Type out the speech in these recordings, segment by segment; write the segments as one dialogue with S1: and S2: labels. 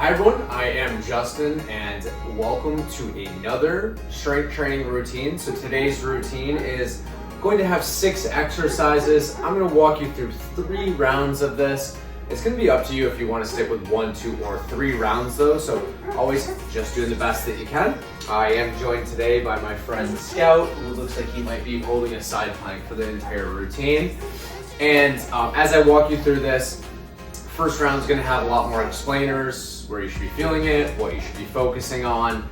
S1: Hi everyone, I am Justin and welcome to another strength training routine. So today's routine is going to have 6 exercises. I'm going to walk you through 3 rounds of this. It's going to be up to you if you want to stick with 1, 2, or 3 rounds though, so always just doing the best that you can. I am joined today by my friend Scout, who looks like he might be holding a side plank for the entire routine. And as I walk you through this, first round is going to have a lot more explainers, where you should be feeling it, what you should be focusing on.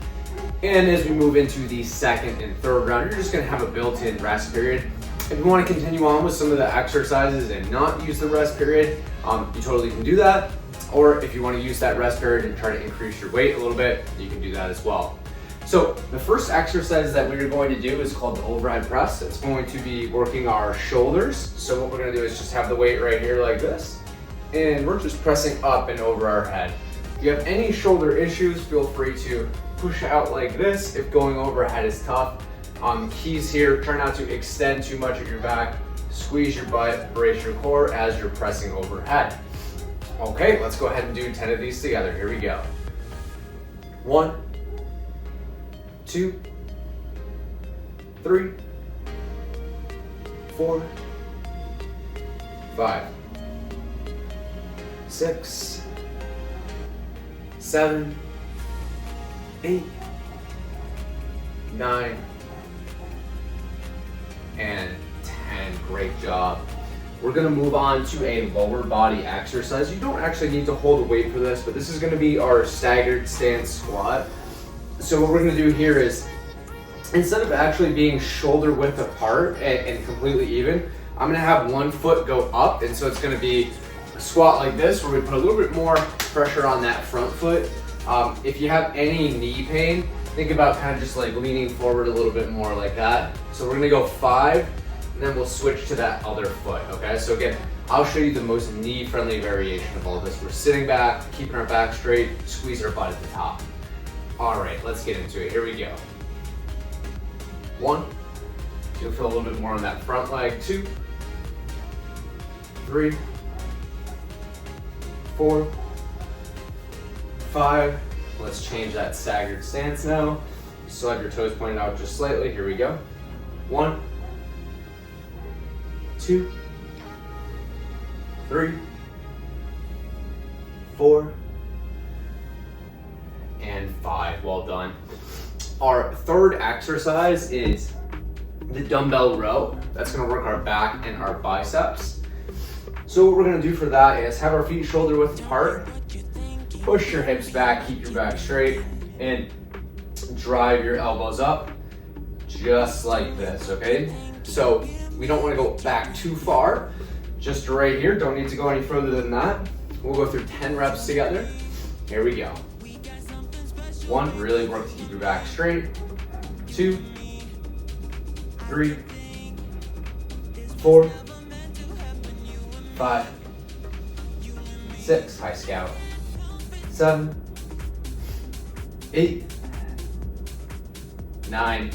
S1: And as we move into the second and third round, you're just going to have a built-in rest period. If you want to continue on with some of the exercises and not use the rest period, you totally can do that. Or if you want to use that rest period and try to increase your weight a little bit, you can do that as well. So the first exercise that we're going to do is called the overhead press. It's going to be working our shoulders. So what we're going to do is just have the weight right here like this. And we're just pressing up and over our head. If you have any shoulder issues, feel free to push out like this if going overhead is tough. Keys here, try not to extend too much of your back, squeeze your butt, brace your core as you're pressing overhead. Okay, let's go ahead and do 10 of these together. Here we go. 1, 2, 3, 4, 5, 6, 7, 8, 9, and 10. Great job. We're gonna move on to a lower body exercise. You don't actually need to hold a weight for this, but this is gonna be our staggered stance squat. So what we're gonna do here is, instead of actually being shoulder width apart and completely even, I'm gonna have one foot go up, and so it's gonna be a squat like this, where we put a little bit more pressure on that front foot. If you have any knee pain, think about kind of just like leaning forward a little bit more like that. So we're gonna go 5, and then we'll switch to that other foot, okay? So again, I'll show you the most knee-friendly variation of all this. We're sitting back, keeping our back straight, squeeze our butt at the top. All right, let's get into it. Here we go. 1, you'll feel a little bit more on that front leg. 2, 3, 4, 5. Let's change that staggered stance now. Still have your toes pointed out just slightly. Here we go. 1, 2, 3, 4, and 5. Well done. Our third exercise is the dumbbell row. That's going to work our back and our biceps. So what we're going to do for that is have our feet shoulder width apart. Push your hips back, keep your back straight, and drive your elbows up just like this, okay? So we don't want to go back too far, just right here. Don't need to go any further than that. We'll go through 10 reps together. Here we go. 1, really work to keep your back straight. 2, 3, 4, 5, 6, high Scout. 7, 8, 9,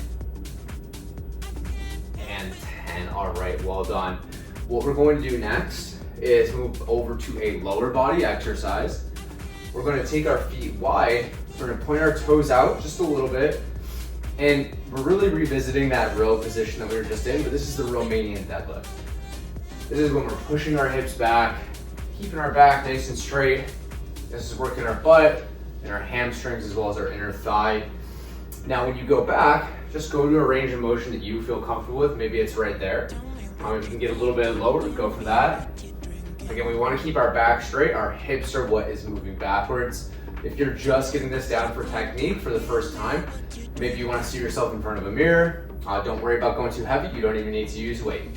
S1: and 10. All right, well done. What we're going to do next is move over to a lower body exercise. We're going to take our feet wide. We're going to point our toes out just a little bit. And we're really revisiting that row position that we were just in, but this is the Romanian deadlift. This is when we're pushing our hips back, keeping our back nice and straight. This is working our butt and our hamstrings as well as our inner thigh. Now when you go back, just go to a range of motion that you feel comfortable with. Maybe it's right there. If you can get a little bit lower, go for that. Again, we want to keep our back straight. Our hips are what is moving backwards. If you're just getting this down for technique for the first time, maybe you want to see yourself in front of a mirror. Don't worry about going too heavy. You don't even need to use weight.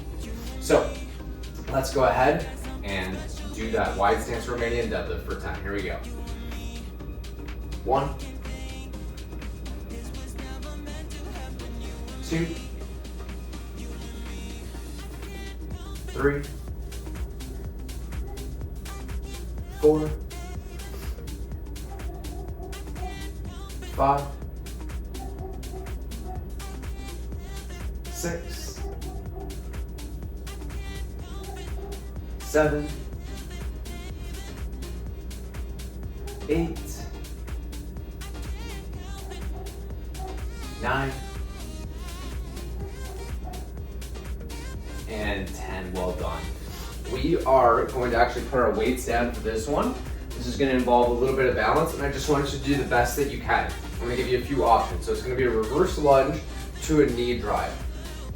S1: So let's go ahead and do that wide stance Romanian deadlift for 10. Here we go. 1, 2, 3, 4, 5, 6, 7, 8, 9, and 10. Well done. We are going to actually put our weights down for this one. This is going to involve a little bit of balance, and I just want you to do the best that you can. I'm going to give you a few options. So it's going to be a reverse lunge to a knee drive.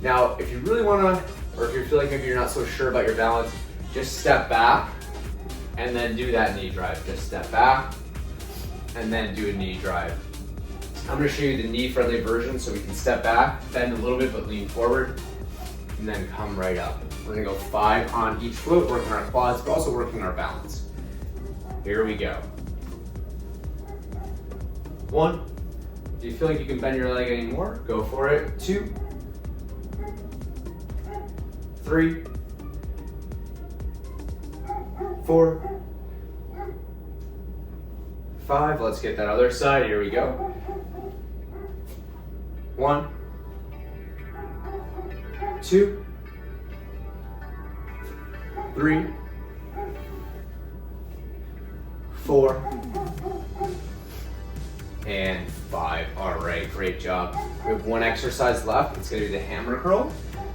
S1: Now, if you really want to, or if you feel like maybe you're not so sure about your balance, just step back and then do that knee drive. Just step back and then do a knee drive. I'm going to show you the knee-friendly version, so we can step back, bend a little bit, but lean forward, and then come right up. We're going to go 5 on each foot, working our quads, but also working our balance. Here we go. 1. Do you feel like you can bend your leg anymore? Go for it. 2, 3, 4, 5. Let's get that other side. Here we go. 1, 2, 3, 4, and 5. All right, great job. We have one exercise left. It's gonna be the hammer curl.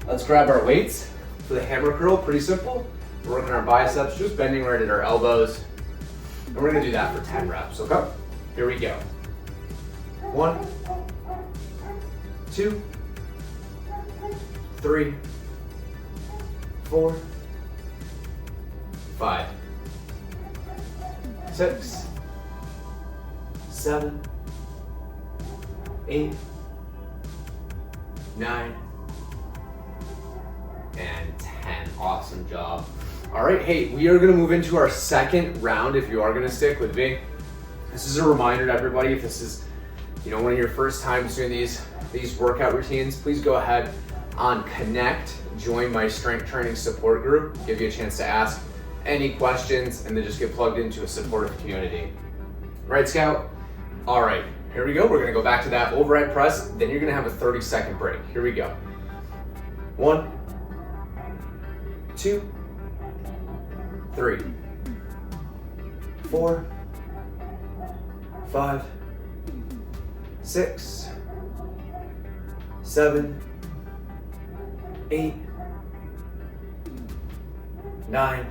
S1: Let's grab our weights. For the hammer curl, pretty simple. We're working our biceps, just bending right at our elbows. And we're gonna do that for 10 reps, okay? Here we go. 1, 2, 3, 4, 5, 6, 7, 8, 9, and 10. Awesome job. All right, hey, we are gonna move into our second round if you are gonna stick with me. This is a reminder to everybody, if this is one of your first times doing these workout routines, please go ahead on Connect, join my strength training support group, give you a chance to ask any questions, and then just get plugged into a supportive community. Right, Scout? All right, here we go. We're gonna go back to that overhead press, then you're gonna have a 30-second break. Here we go. 1, 2, 3, 4, 5, 6, 7, 8, 9,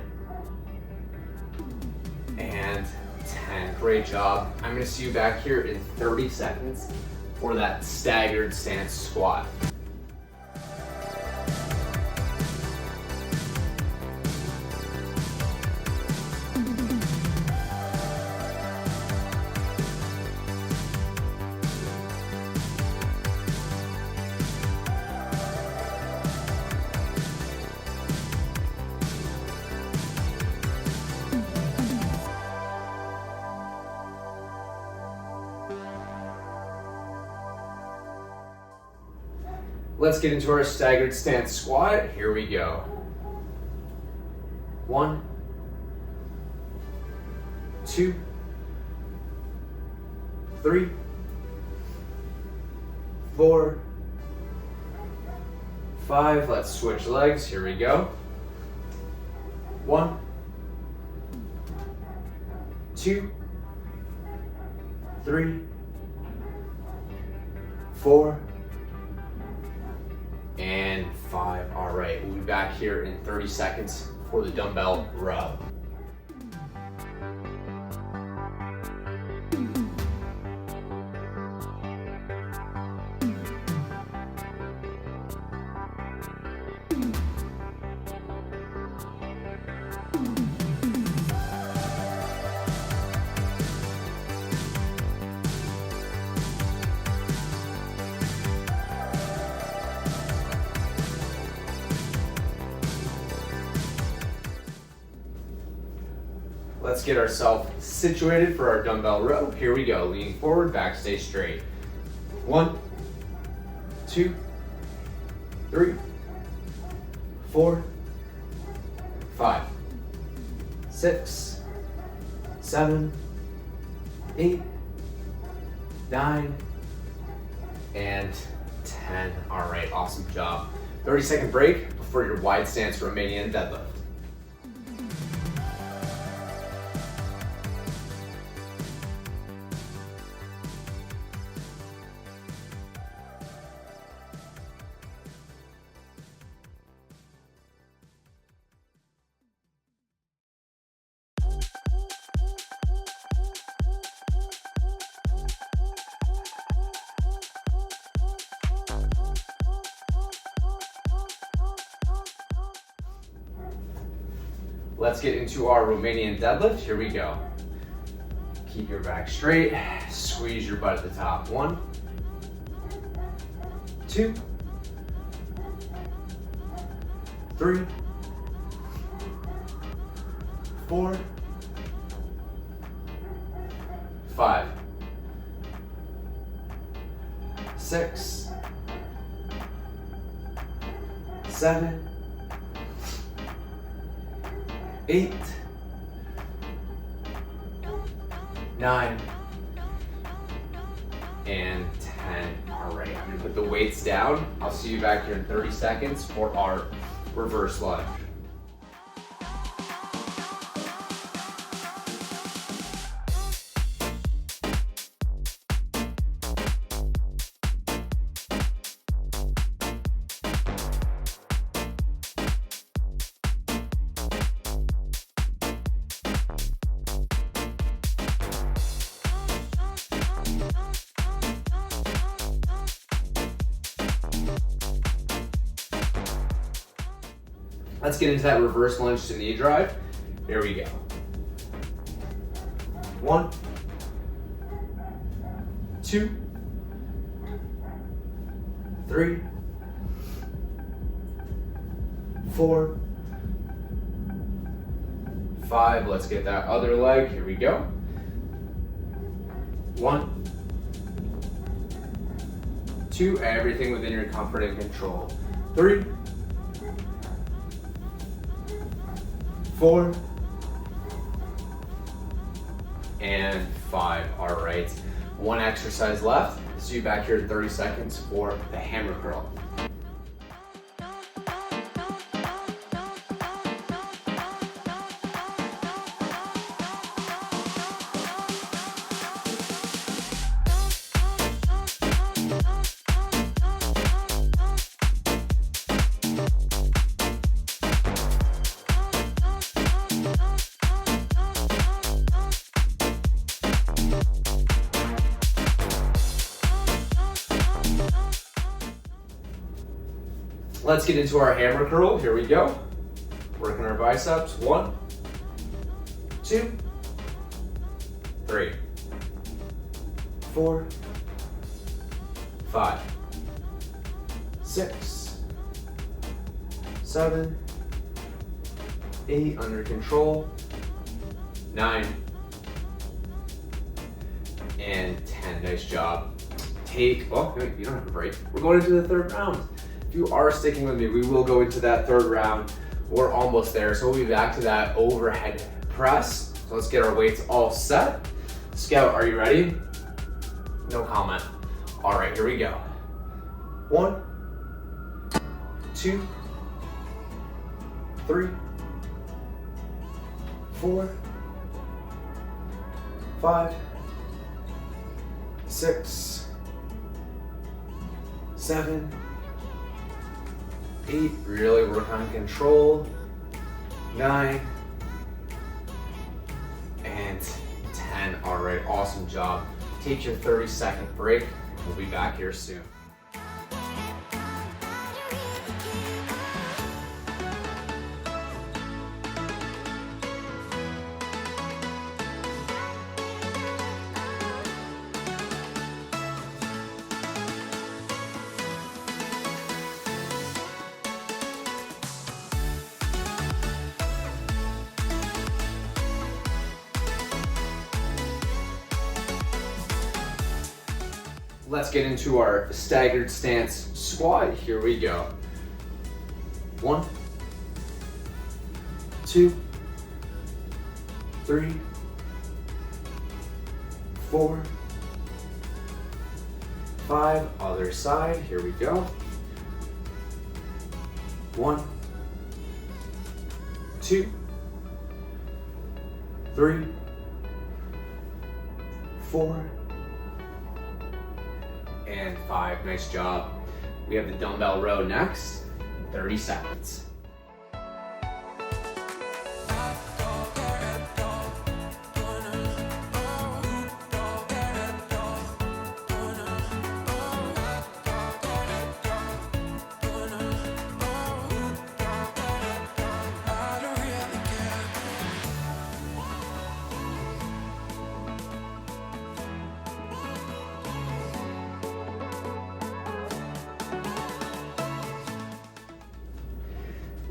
S1: and 10. Great job. I'm going to see you back here in 30 seconds for that staggered stance squat. Let's get into our staggered stance squat. Here we go. 1, 2, 3, 4, 5. Let's switch legs. Here we go. 1, 2, 3, 4, and 5. All right, we'll be back here in 30 seconds for the dumbbell row. Let's get ourselves situated for our dumbbell row. Here we go. Lean forward, back stay straight. 1, 2, 3, 4, 5, 6, 7, 8, 9, and 10. All right, awesome job. 30-second break before your wide stance Romanian deadlift. Let's get into our Romanian deadlift. Here we go. Keep your back straight, squeeze your butt at the top. 1, 2, 3, 4, 5, 6, 7, 8, 9, and 10. All right, I'm gonna put the weights down. I'll see you back here in 30 seconds for our reverse lunge. Let's get into that reverse lunge to knee drive. Here we go. 1, 2, 3, 4, 5. Let's get that other leg. Here we go. 1, 2, everything within your comfort and control. 3, 4, and 5. All right, one exercise left. See you back here in 30 seconds for the hammer curl. Let's get into our hammer curl. Here we go. Working our biceps. 1, 2, 3, 4, 5, 6, 7, 8, under control, 9, and 10. Nice job. Oh, wait, you don't have a break. We're going into the third round. If you are sticking with me, we will go into that third round. We're almost there, so we'll be back to that overhead press. So let's get our weights all set. Scout, are you ready? No comment. All right, here we go. 1, 2, 3, 4, 5, 6, 7, 8, really work on control, 9, and 10. All right, awesome job. Take your 30-second break. We'll be back here soon. Let's get into our staggered stance squat. Here we go. 1, 2, 3, 4, 5. Other side. Here we go. 1, 2, 3, 4, and 5. Nice job. We have the dumbbell row next. 30 seconds.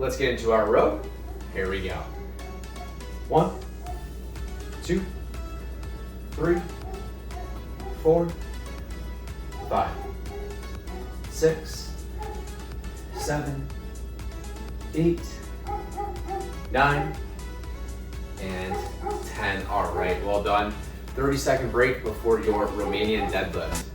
S1: let's get into our row. Here we go. 1, 2, 3, 4, 5, 6, 7, 8, 9, and 10. All right, well done. 30-second break before your Romanian deadlift.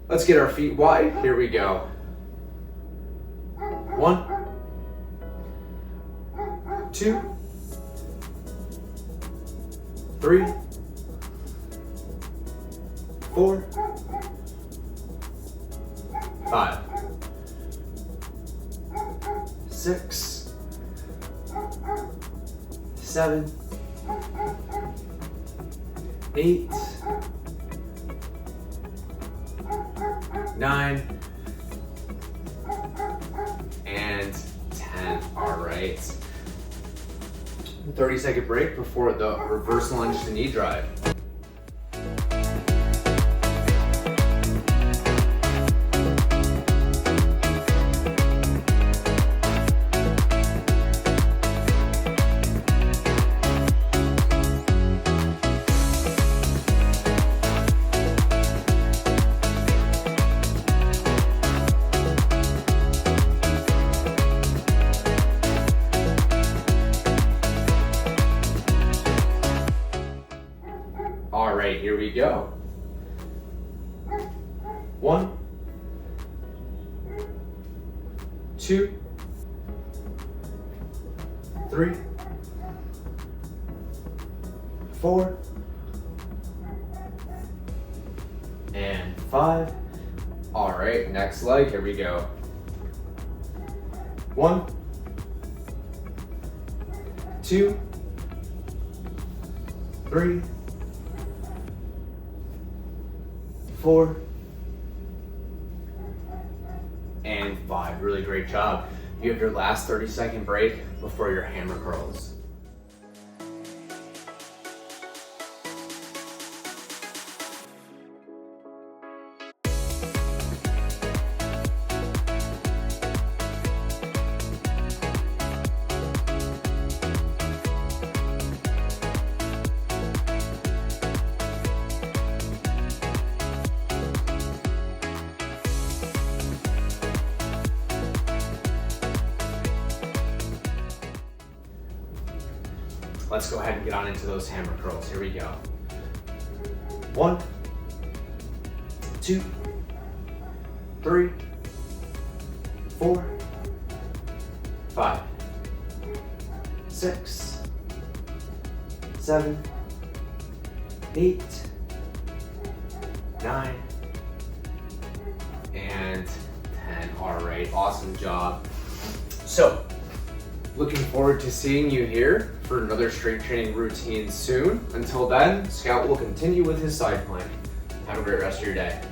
S1: Let's get our feet wide. Here we go. 1, 2, 3, 4, 5, 6, 7, 8, 9, and 10. All right. 30-second break before the reverse lunge to knee drive. All right, here we go. 1, 2, 3, 4, and 5. All right, next leg, here we go. 1, 2, 3, 4, and 5. Really great job. You have your last 30-second break before your hammer curls. Let's go ahead and get on into those hammer curls. Here we go. 1, 2, 3, 4, 5, 6, 7, 8, 9, and 10. All right, awesome job. So, looking forward to seeing you here for another strength training routine soon. Until then, Scout will continue with his side plank. Have a great rest of your day.